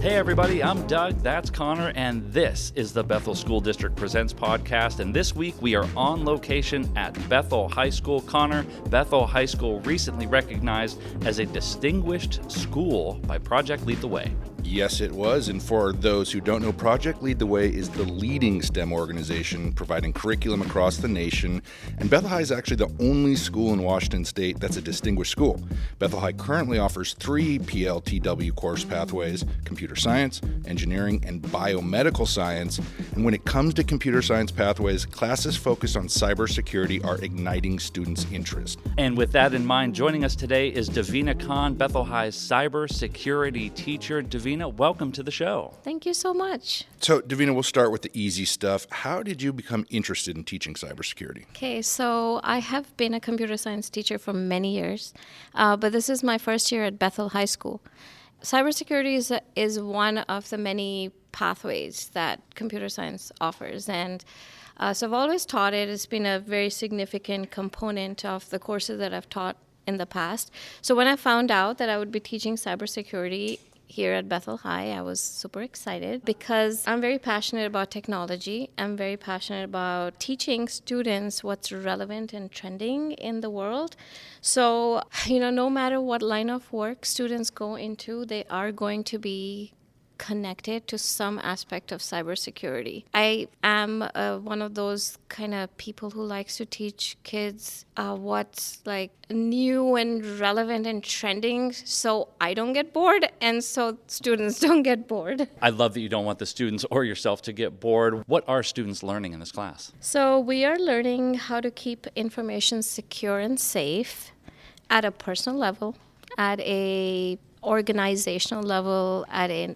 Hey everybody, I'm Doug, that's Connor, and this is the Bethel School District Presents podcast, and this week we are on location at Bethel High School. Connor, Bethel High School recently recognized as a distinguished school by Project Lead the Way. Yes, it was. And for those who don't know, Project Lead the Way is the leading STEM organization providing curriculum across the nation. And Bethel High is actually the only school in Washington State that's a distinguished school. Bethel High currently offers 3 PLTW course pathways: computer science, engineering, and biomedical science. And when it comes to computer science pathways, classes focused on cybersecurity are igniting students' interest. And with that in mind, joining us today is Davina Khan, Bethel High's cybersecurity teacher. Davina, welcome to the show. Thank you so much. So, Davina, we'll start with the easy stuff. How did you become interested in teaching cybersecurity? Okay, so I have been a computer science teacher for many years, but this is my first year at Bethel High School. Cybersecurity is one of the many pathways that computer science offers, and so I've always taught it. It's been a very significant component of the courses that I've taught in the past. So when I found out that I would be teaching cybersecurity here at Bethel High, I was super excited because I'm very passionate about technology. I'm very passionate about teaching students what's relevant and trending in the world. So, no matter what line of work students go into, they are going to be connected to some aspect of cybersecurity. I am one of those kind of people who likes to teach kids what's like new and relevant and trending, so I don't get bored and so students don't get bored. I love that you don't want the students or yourself to get bored. What are students learning in this class? So we are learning how to keep information secure and safe at a personal level, at a organizational level, at a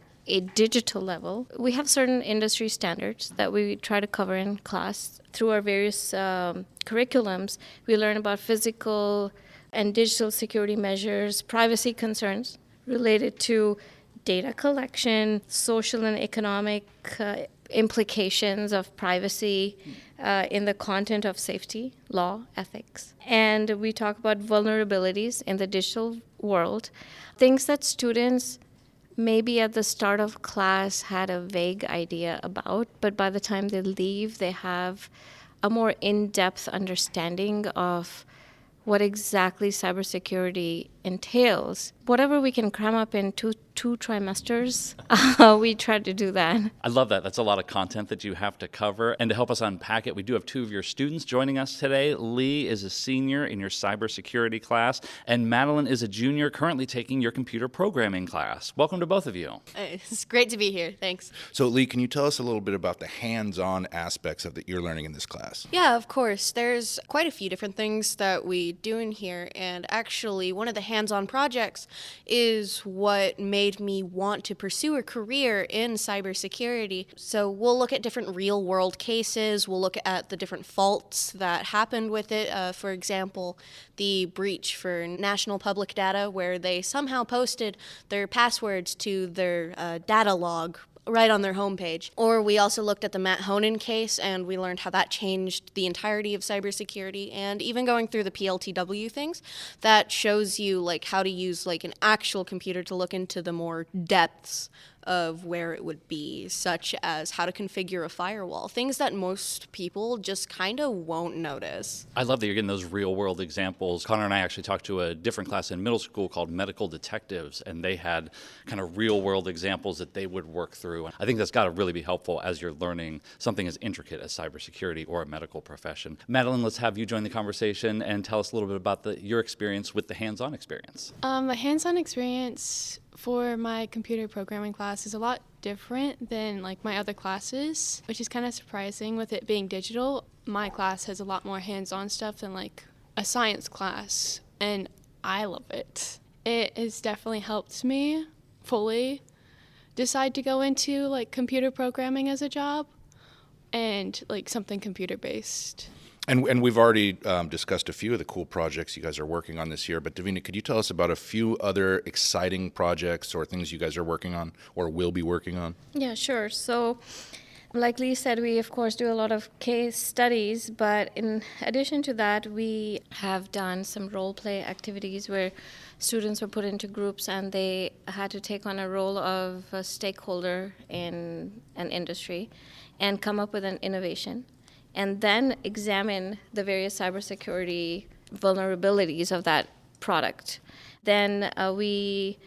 digital level. We have certain industry standards that we try to cover in class. Through our various curriculums, we learn about physical and digital security measures, privacy concerns related to data collection, social and economic implications of privacy in the content of safety, law, ethics. And we talk about vulnerabilities in the digital world, things that students maybe at the start of class had a vague idea about, but by the time they leave, they have a more in-depth understanding of what exactly cybersecurity entails. Whatever we can cram up in two trimesters, we try to do that. I love that. That's a lot of content that you have to cover. And to help us unpack it, we do have 2 of your students joining us today. Lee is a senior in your cybersecurity class, and Madeline is a junior currently taking your computer programming class. Welcome to both of you. It's great to be here. Thanks. So, Lee, can you tell us a little bit about the hands-on aspects of that you're learning in this class? Yeah, of course. There's quite a few different things that we do in here, and actually one of the hands-on projects is what made me want to pursue a career in cybersecurity. So we'll look at different real-world cases. We'll look at the different faults that happened with it. For example, the breach for national public data, where they somehow posted their passwords to their data log right on their homepage. Or we also looked at the Matt Honan case, and we learned how that changed the entirety of cybersecurity. And even going through the PLTW things, that shows you like how to use like an actual computer to look into the more depths of where it would be, such as how to configure a firewall, things that most people just kind of won't notice. I love that you're getting those real-world examples. Connor and I actually talked to a different class in middle school called Medical Detectives, and they had kind of real-world examples that they would work through. And I think that's got to really be helpful as you're learning something as intricate as cybersecurity or a medical profession. Madeline, let's have you join the conversation and tell us a little bit about your experience with the hands-on experience. The hands-on experience for my computer programming class is a lot different than like my other classes, which is kind of surprising with it being digital. My class has a lot more hands-on stuff than like a science class, and I love it. It has definitely helped me fully decide to go into like computer programming as a job and like something computer-based. And we've already discussed a few of the cool projects you guys are working on this year, but Davina, could you tell us about a few other exciting projects or things you guys are working on or will be working on? Yeah, sure. So Like Lee said, we of course do a lot of case studies, but in addition to that, we have done some role play activities where students were put into groups and they had to take on a role of a stakeholder in an industry and come up with an innovation and then examine the various cybersecurity vulnerabilities of that product. Then we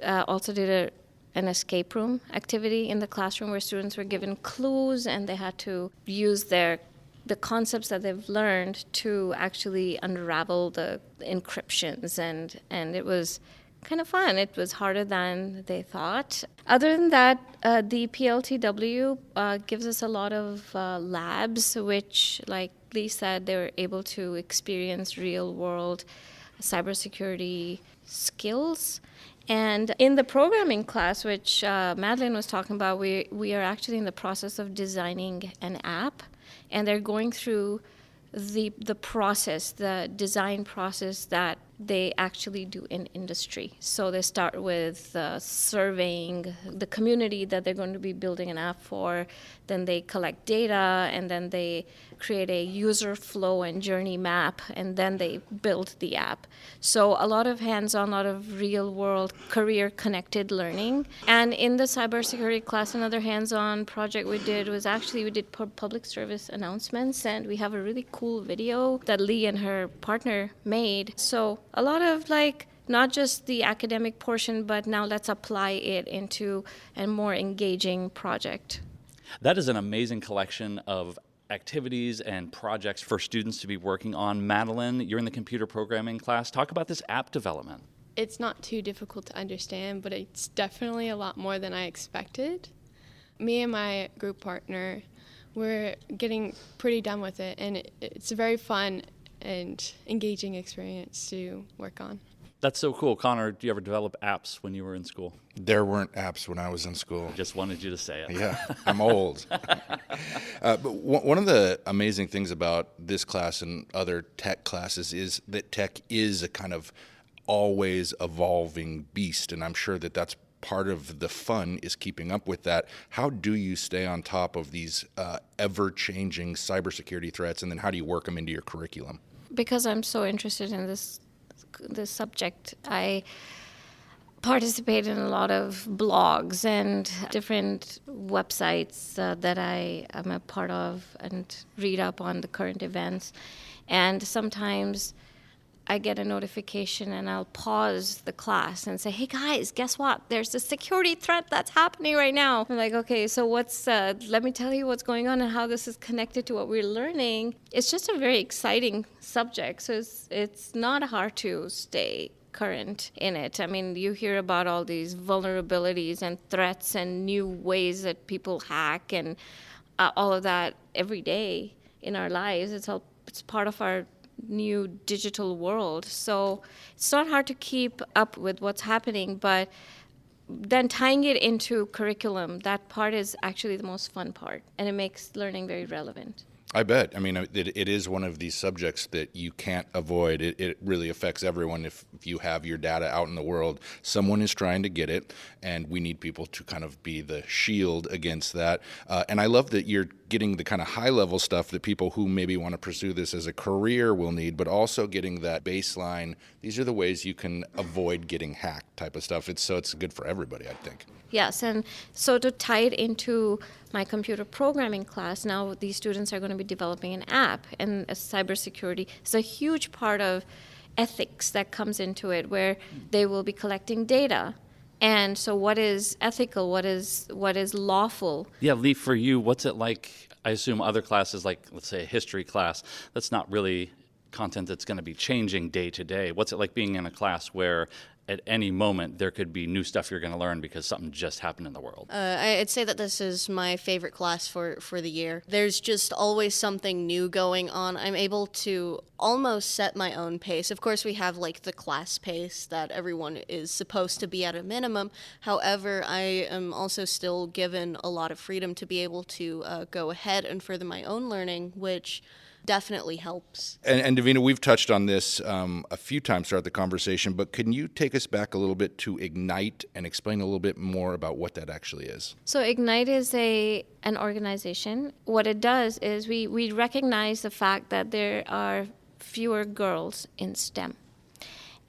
also did an escape room activity in the classroom where students were given clues and they had to use the concepts that they've learned to actually unravel the encryptions, and it was kind of fun. It was harder than they thought. Other than that, the PLTW gives us a lot of labs, which, like Lee said, they were able to experience real-world cybersecurity skills. And in the programming class, which Madeline was talking about, we are actually in the process of designing an app, and they're going through the process, the design process that they actually do in industry. So they start with surveying the community that they're going to be building an app for, then they collect data, and then they create a user flow and journey map, and then they build the app. So a lot of hands-on, a lot of real-world career-connected learning. And in the cybersecurity class, another hands-on project we did was actually we did public service announcements, and we have a really cool video that Lee and her partner made. So a lot of not just the academic portion, but now let's apply it into a more engaging project. That is an amazing collection of activities and projects for students to be working on. Madeline, you're in the computer programming class. Talk about this app development. It's not too difficult to understand, but it's definitely a lot more than I expected. Me and my group partner, we're getting pretty done with it, and it's a very fun and engaging experience to work on. That's so cool. Connor, do you ever develop apps when you were in school? There weren't apps when I was in school. Just wanted you to say it. Yeah, I'm old. But one of the amazing things about this class and other tech classes is that tech is a kind of always evolving beast, and I'm sure that that's part of the fun is keeping up with that. How do you stay on top of these ever-changing cybersecurity threats, and then how do you work them into your curriculum? Because I'm so interested in this subject, I participate in a lot of blogs and different websites that I am a part of and read up on the current events. And sometimes I get a notification and I'll pause the class and say, hey guys, guess what? There's a security threat that's happening right now. I'm like, okay, so let me tell you what's going on and how this is connected to what we're learning. It's just a very exciting subject. So it's not hard to stay current in it. I mean, you hear about all these vulnerabilities and threats and new ways that people hack and all of that every day in our lives. It's part of our new digital world. So it's not hard to keep up with what's happening, but then tying it into curriculum, that part is actually the most fun part, and it makes learning very relevant. I bet. I mean, it is one of these subjects that you can't avoid. It really affects everyone. If you have your data out in the world, someone is trying to get it, and we need people to kind of be the shield against that. And I love that you're getting the kind of high-level stuff that people who maybe want to pursue this as a career will need, but also getting that baseline, these are the ways you can avoid getting hacked type of stuff. It's good for everybody, I think. Yes, and so to tie it into my computer programming class, now these students are going to be developing an app, and cybersecurity is a huge part of ethics that comes into it, where they will be collecting data. And so what is ethical, what is lawful? Yeah, Lee, for you, what's it like? I assume other classes, like let's say a history class, that's not really content that's going to be changing day to day. What's it like being in a class where at any moment there could be new stuff you're going to learn because something just happened in the world? I'd say that this is my favorite class for the year. There's just always something new going on. I'm able to almost set my own pace. Of course, we have like the class pace that everyone is supposed to be at a minimum. However, I am also still given a lot of freedom to be able to go ahead and further my own learning, which definitely helps. And Davina, we've touched on this a few times throughout the conversation, but can you take us back a little bit to Ignite and explain a little bit more about what that actually is? So Ignite is an organization. What it does is we recognize the fact that there are fewer girls in STEM.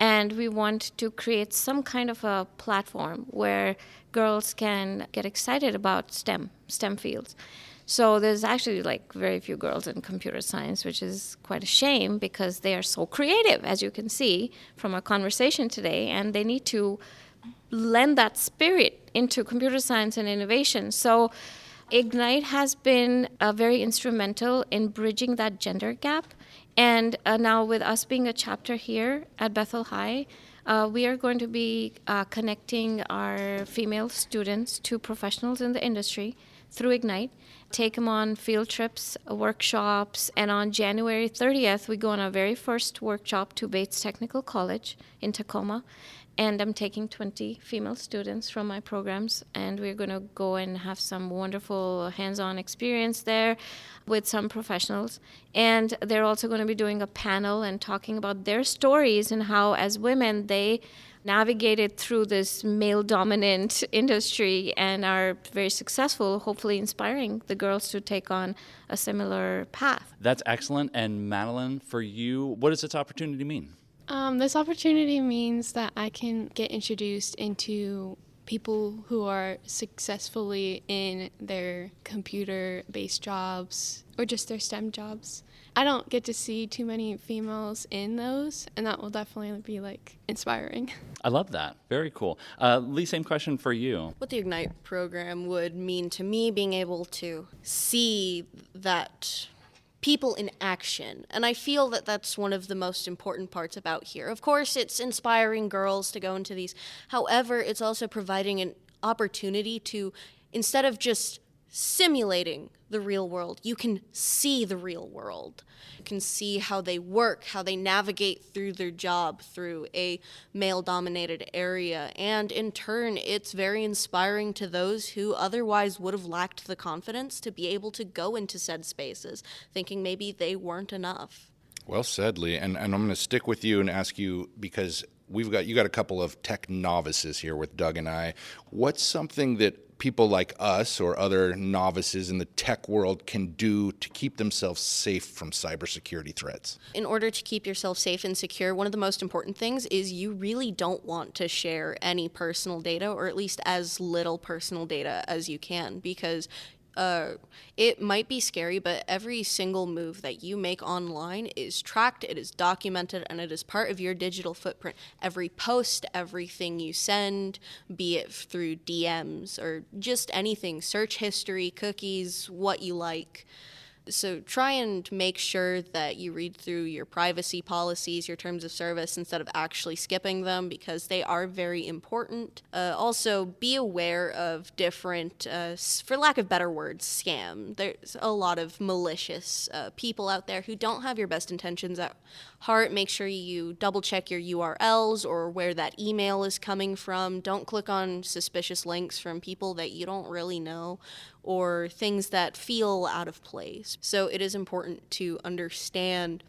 And we want to create some kind of a platform where girls can get excited about STEM fields. So there's actually very few girls in computer science, which is quite a shame because they are so creative, as you can see from our conversation today, and they need to lend that spirit into computer science and innovation. So Ignite has been very instrumental in bridging that gender gap. And now with us being a chapter here at Bethel High, we are going to be connecting our female students to professionals in the industry through Ignite, take them on field trips, workshops, and on January 30th, we go on our very first workshop to Bates Technical College in Tacoma. And I'm taking 20 female students from my programs, and we're going to go and have some wonderful hands-on experience there with some professionals. And they're also going to be doing a panel and talking about their stories and how, as women, they navigated through this male-dominant industry and are very successful, hopefully inspiring the girls to take on a similar path. That's excellent. And Madeline, for you, what does this opportunity mean? This opportunity means that I can get introduced into people who are successfully in their computer-based jobs or just their STEM jobs. I don't get to see too many females in those, and that will definitely be inspiring. I love that. Very cool. Lee, same question for you. What the Ignite program would mean to me, being able to see that people in action. And I feel that that's one of the most important parts about here. Of course, it's inspiring girls to go into these. However, it's also providing an opportunity to, instead of just simulating the real world, you can see the real world. You can see how they work, how they navigate through their job through a male-dominated area. And in turn, it's very inspiring to those who otherwise would have lacked the confidence to be able to go into said spaces, thinking maybe they weren't enough. Well said, Lee. And I'm going to stick with you and ask you, because you got a couple of tech novices here with Doug and I. What's something that people like us or other novices in the tech world can do to keep themselves safe from cybersecurity threats? In order to keep yourself safe and secure, one of the most important things is you really don't want to share any personal data, or at least as little personal data as you can, because it might be scary, but every single move that you make online is tracked, it is documented, and it is part of your digital footprint. Every post, everything you send, be it through DMs or just anything, search history, cookies, what you like. So try and make sure that you read through your privacy policies, your terms of service, instead of actually skipping them, because they are very important. Also, be aware of different, for lack of better words, scam. There's a lot of malicious people out there who don't have your best intentions at heart. Make sure you double check your URLs or where that email is coming from. Don't click on suspicious links from people that you don't really know, or things that feel out of place. So it is important to understand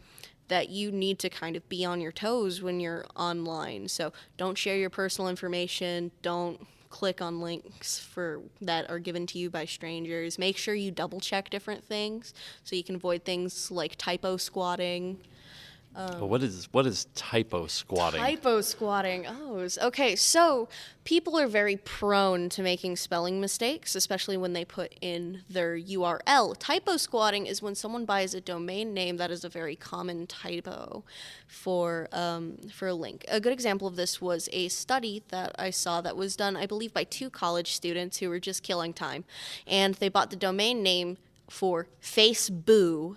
that you need to kind of be on your toes when you're online. So don't share your personal information. Don't click on links that are given to you by strangers. Make sure you double check different things so you can avoid things like typo squatting. What is typo squatting? Typo squatting. Oh, okay. So people are very prone to making spelling mistakes, especially when they put in their URL. Typo squatting is when someone buys a domain name that is a very common typo for a link. A good example of this was a study that I saw that was done, I believe, by 2 college students who were just killing time, and they bought the domain name for faceboo.com.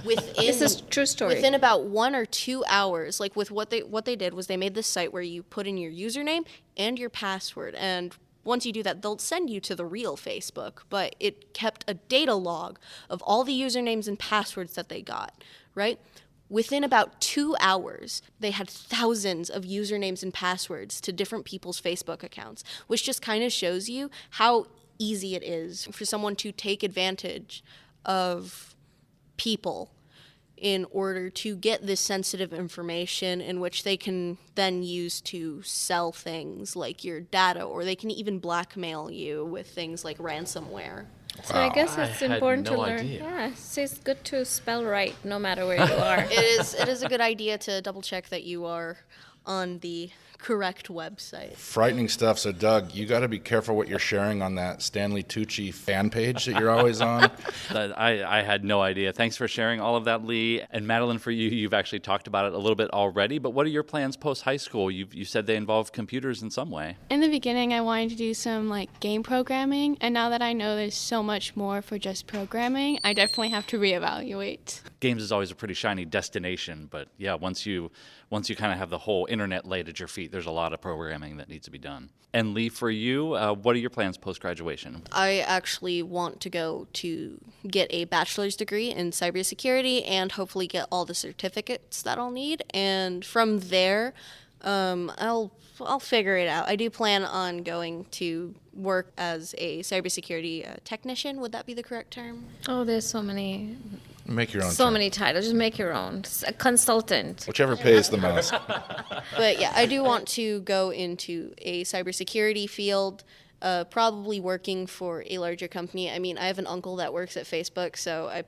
This is a true story. Within about 1 or 2 hours, with what they did was they made this site where you put in your username and your password, and once you do that, they'll send you to the real Facebook, but it kept a data log of all the usernames and passwords that they got, right? Within about 2 hours, they had thousands of usernames and passwords to different people's Facebook accounts, which just kind of shows you how easy it is for someone to take advantage of people in order to get this sensitive information in which they can then use to sell things like your data, or they can even blackmail you with things like ransomware. So I guess I it's had important no to learn. idea. Yeah, it's good to spell right no matter where you are. It is a good idea to double check that you are on the correct website. Frightening stuff. So, Doug, you got to be careful what you're sharing on that Stanley Tucci fan page that you're always on. I had no idea. Thanks for sharing all of that, Lee. And Madeline, for you, you've actually talked about it a little bit already, but what are your plans post-high school? You said they involve computers in some way. In the beginning, I wanted to do some like game programming, and now that I know there's so much more for just programming, I definitely have to reevaluate. Games is always a pretty shiny destination, but yeah, once you kind of have the whole internet laid at your feet, there's a lot of programming that needs to be done. And Lee, for you, what are your plans post-graduation? I actually want to go to get a bachelor's degree in cybersecurity and hopefully get all the certificates that I'll need. And from there, I'll figure it out. I do plan on going to work as a cybersecurity technician. Would that be the correct term? Oh, there's so many Make your own. So term. many titles. Just make your own. A consultant. Whichever pays the most. But yeah, I do want to go into a cybersecurity field, probably working for a larger company. I mean, I have an uncle that works at Facebook, so I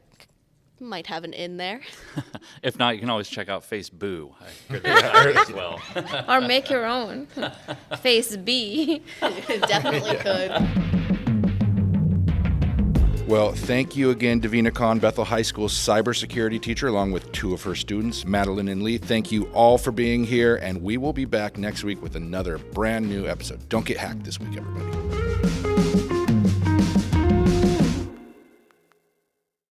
might have an in there. If not, you can always check out Facebook. I heard that as well. Or make your own. Face B. Definitely could. Well, thank you again, Davina Kahn, Bethel High School's cybersecurity teacher, along with two of her students, Madeline and Lee. Thank you all for being here, and we will be back next week with another brand new episode. Don't get hacked this week, everybody.